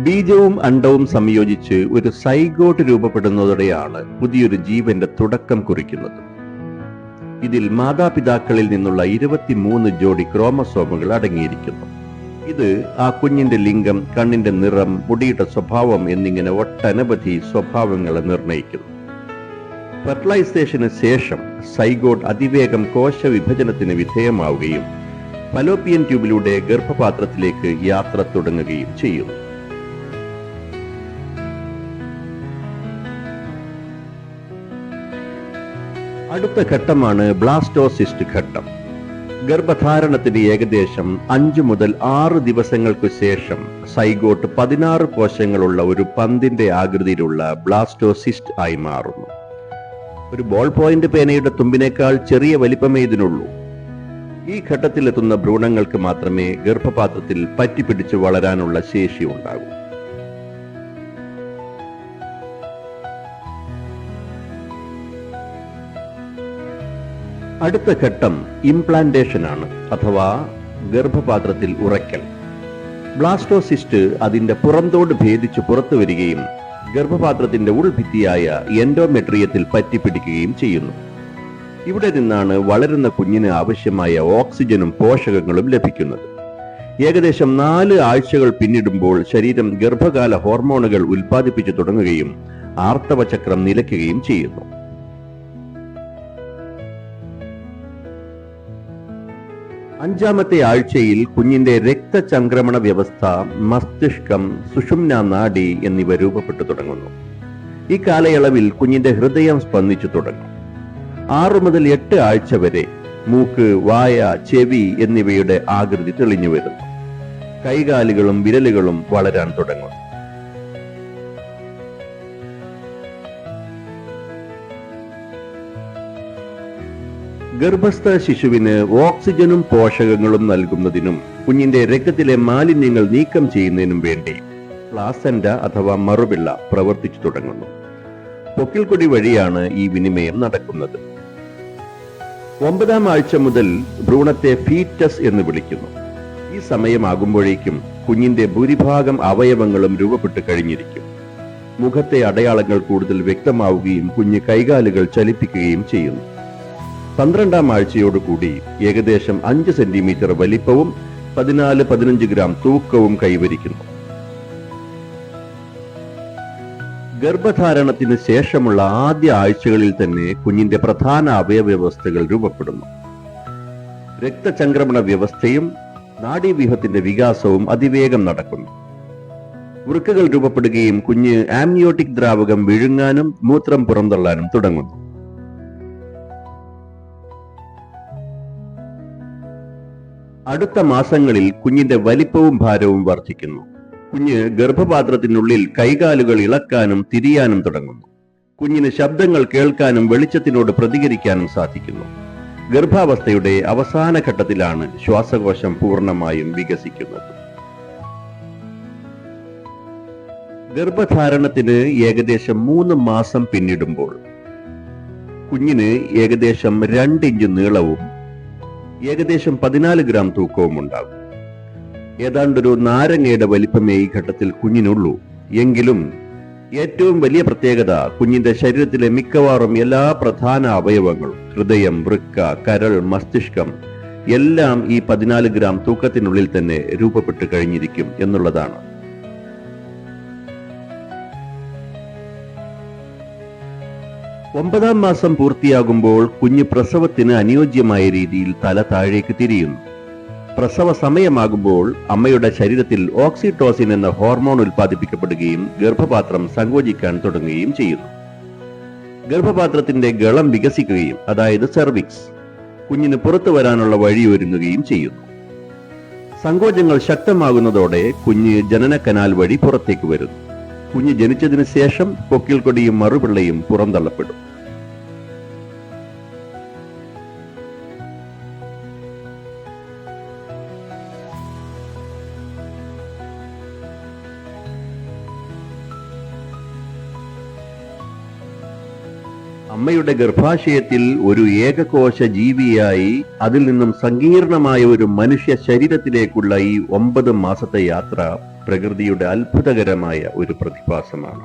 ബീജവും അണ്ഡവും സംയോജിച്ച് ഒരു സൈഗോട്ട് രൂപപ്പെടുന്നതോടെയാണ് പുതിയൊരു ജീവന്റെ തുടക്കം കുറിക്കുന്നത്. ഇതിൽ മാതാപിതാക്കളിൽ നിന്നുള്ള 23 ജോഡി ക്രോമസോമുകൾ അടങ്ങിയിരിക്കുന്നു. ഇത് ആ കുഞ്ഞിന്റെ ലിംഗം, കണ്ണിന്റെ നിറം, മുടിയുടെ സ്വഭാവം എന്നിങ്ങനെ ഒട്ടനവധി സ്വഭാവങ്ങളെ നിർണ്ണയിക്കുന്നു. ഫെർട്ടിലൈസേഷന് ശേഷം സൈഗോട്ട് അതിവേഗം കോശവിഭജനത്തിന് വിധേയമാവുകയും ഫലോപ്പിയൻ ട്യൂബിലൂടെ ഗർഭപാത്രത്തിലേക്ക് യാത്ര തുടങ്ങുകയും ചെയ്യുന്നു. അടുത്ത ഘട്ടമാണ് ബ്ലാസ്റ്റോസിസ്റ്റ് ഘട്ടം. ഗർഭധാരണത്തിന് ഏകദേശം 5 മുതൽ 6 ദിവസങ്ങൾക്ക് ശേഷം സൈഗോട്ട് 16 കോശങ്ങളുള്ള ഒരു പന്തിന്റെ ആകൃതിയിലുള്ള ബ്ലാസ്റ്റോസിസ്റ്റ് ആയി മാറുന്നു. ഒരു ബോൾ പോയിന്റ് പേനയുടെ തുമ്പിനേക്കാൾ ചെറിയ വലിപ്പമേ ഇതിനുള്ളൂ. ഈ ഘട്ടത്തിലെത്തുന്ന ഭ്രൂണങ്ങൾക്ക് മാത്രമേ ഗർഭപാത്രത്തിൽ പറ്റിപ്പിടിച്ച് വളരാനുള്ള ശേഷി ഉണ്ടാകൂ. അടുത്ത ഘട്ടം ഇംപ്ലാന്റേഷൻ ആണ്, അഥവാ ഗർഭപാത്രത്തിൽ ഉറയ്ക്കൽ. ബ്ലാസ്റ്റോസിസ്റ്റ് അതിന്റെ പുറന്തോട് ഭേദിച്ച് പുറത്തു വരികയും ഗർഭപാത്രത്തിന്റെ ഉൾഭിത്തിയായ എൻഡോമെട്രിയത്തിൽ പറ്റിപ്പിടിക്കുകയും ചെയ്യുന്നു. ഇവിടെ നിന്നാണ് വളരുന്ന കുഞ്ഞിന് ആവശ്യമായ ഓക്സിജനും പോഷകങ്ങളും ലഭിക്കുന്നത്. ഏകദേശം 4 ആഴ്ചകൾ പിന്നിടുമ്പോൾ ശരീരം ഗർഭകാല ഹോർമോണുകൾ ഉൽപ്പാദിപ്പിച്ചു തുടങ്ങുകയും ആർത്തവചക്രം നിലയ്ക്കുകയും ചെയ്യുന്നു. അഞ്ചാമത്തെ ആഴ്ചയിൽ കുഞ്ഞിന്റെ രക്തചംക്രമണ വ്യവസ്ഥ, മസ്തിഷ്കം, സുഷുമ്നാ നാഡി എന്നിവ രൂപപ്പെട്ടു തുടങ്ങുന്നു. ഈ കാലയളവിൽ കുഞ്ഞിന്റെ ഹൃദയം സ്പന്ദിച്ചു തുടങ്ങും. 6 മുതൽ 8 ആഴ്ച വരെ മൂക്ക്, വായ, ചെവി എന്നിവയുടെ ആകൃതി തെളിഞ്ഞു വരുന്നു. കൈകാലുകളും വിരലുകളും വളരാൻ തുടങ്ങും. ഗർഭസ്ഥ ശിശുവിന് ഓക്സിജനും പോഷകങ്ങളും നൽകുന്നതിനും കുഞ്ഞിന്റെ രക്തത്തിലെ മാലിന്യങ്ങൾ നീക്കം ചെയ്യുന്നതിനും വേണ്ടി പ്ലാസന്റ അഥവാ മറുപിള്ള പ്രവർത്തിച്ചു തുടങ്ങുന്നു. പൊക്കിൾക്കൊടി വഴിയാണ് ഈ വിനിമയം നടക്കുന്നത്. 9ാം ആഴ്ച മുതൽ ഭ്രൂണത്തെ ഫീറ്റസ് എന്ന് വിളിക്കുന്നു. ഈ സമയമാകുമ്പോഴേക്കും കുഞ്ഞിന്റെ ഭൂരിഭാഗം അവയവങ്ങളും രൂപപ്പെട്ട് കഴിഞ്ഞിരിക്കും. മുഖത്തെ അടയാളങ്ങൾ കൂടുതൽ വ്യക്തമാവുകയും കുഞ്ഞ് കൈകാലുകൾ ചലിപ്പിക്കുകയും ചെയ്യുന്നു. 12ാം ആഴ്ചയോടുകൂടി ഏകദേശം 5 സെന്റിമീറ്റർ വലിപ്പവും 14-15 ഗ്രാം തൂക്കവും കൈവരിക്കുന്നു. ഗർഭധാരണത്തിന് ശേഷമുള്ള ആദ്യ ആഴ്ചകളിൽ തന്നെ കുഞ്ഞിന്റെ പ്രധാന അവയവ്യവസ്ഥകൾ രൂപപ്പെടുന്നു. രക്തചംക്രമണ വ്യവസ്ഥയും നാഡീവ്യൂഹത്തിന്റെ വികാസവും അതിവേഗം നടക്കുന്നു. വൃക്കകൾ രൂപപ്പെടുകയും കുഞ്ഞ് ആംനിയോട്ടിക് ദ്രാവകം വിഴുങ്ങാനും മൂത്രം പുറന്തള്ളാനും തുടങ്ങുന്നു. അടുത്ത മാസങ്ങളിൽ കുഞ്ഞിന്റെ വലിപ്പവും ഭാരവും വർദ്ധിക്കുന്നു. കുഞ്ഞ് ഗർഭപാത്രത്തിനുള്ളിൽ കൈകാലുകൾ ഇളക്കാനും തിരിയാനും തുടങ്ങുന്നു. കുഞ്ഞിന് ശബ്ദങ്ങൾ കേൾക്കാനും വെളിച്ചത്തിനോട് പ്രതികരിക്കാനും സാധിക്കുന്നു. ഗർഭാവസ്ഥയുടെ അവസാന ഘട്ടത്തിലാണ് ശ്വാസകോശം പൂർണ്ണമായും വികസിക്കുന്നത്. ഗർഭധാരണത്തിന് ഏകദേശം 3 മാസം പിന്നിടുമ്പോൾ കുഞ്ഞിന് ഏകദേശം 2 ഇഞ്ച് നീളവും ഏകദേശം 14 ഗ്രാം തൂക്കവും ഉണ്ടാകും. ഏതാണ്ടൊരു നാരങ്ങയുടെ വലിപ്പമേ ഈ ഘട്ടത്തിൽ കുഞ്ഞിനുള്ളൂ. എങ്കിലും ഏറ്റവും വലിയ പ്രത്യേകത കുഞ്ഞിന്റെ ശരീരത്തിലെ മിക്കവാറും എല്ലാ പ്രധാന അവയവങ്ങളും, ഹൃദയം, വൃക്ക, കരൾ, മസ്തിഷ്കം എല്ലാം ഈ 14 ഗ്രാം തൂക്കത്തിനുള്ളിൽ തന്നെ രൂപപ്പെട്ട് കഴിഞ്ഞിരിക്കും എന്നുള്ളതാണ്. ഒമ്പതാം മാസം പൂർത്തിയാകുമ്പോൾ കുഞ്ഞ് പ്രസവത്തിന് അനുയോജ്യമായ രീതിയിൽ തല താഴേക്ക് തിരിയുന്നു. പ്രസവ സമയമാകുമ്പോൾ അമ്മയുടെ ശരീരത്തിൽ ഓക്സിറ്റോസിൻ എന്ന ഹോർമോൺ ഉൽപ്പാദിപ്പിക്കപ്പെടുകയും ഗർഭപാത്രം സങ്കോചിക്കാൻ തുടങ്ങുകയും ചെയ്യുന്നു. ഗർഭപാത്രത്തിന്റെ ഗളം വികസിക്കുകയും, അതായത് സെർവിക്സ്, കുഞ്ഞിന് പുറത്തു വരാനുള്ള വഴിയൊരുങ്ങുകയും ചെയ്യുന്നു. സങ്കോചങ്ങൾ ശക്തമാകുന്നതോടെ കുഞ്ഞ് ജനന കനാൽ വഴി പുറത്തേക്ക് വരുന്നു. കുഞ്ഞ് ജനിച്ചതിന് ശേഷം പൊക്കിൾക്കൊടിയും മറുപിള്ളയും പുറന്തള്ളപ്പെടും. അമ്മയുടെ ഗർഭാശയത്തിൽ ഒരു ഏകകോശ ജീവിയായി അതിൽ നിന്നും സങ്കീർണമായ ഒരു മനുഷ്യ ശരീരത്തിലേക്കുള്ള ഈ 9 മാസത്തെ യാത്ര പ്രകൃതിയുടെ അത്ഭുതകരമായ ഒരു പ്രതിഭാസമാണ്.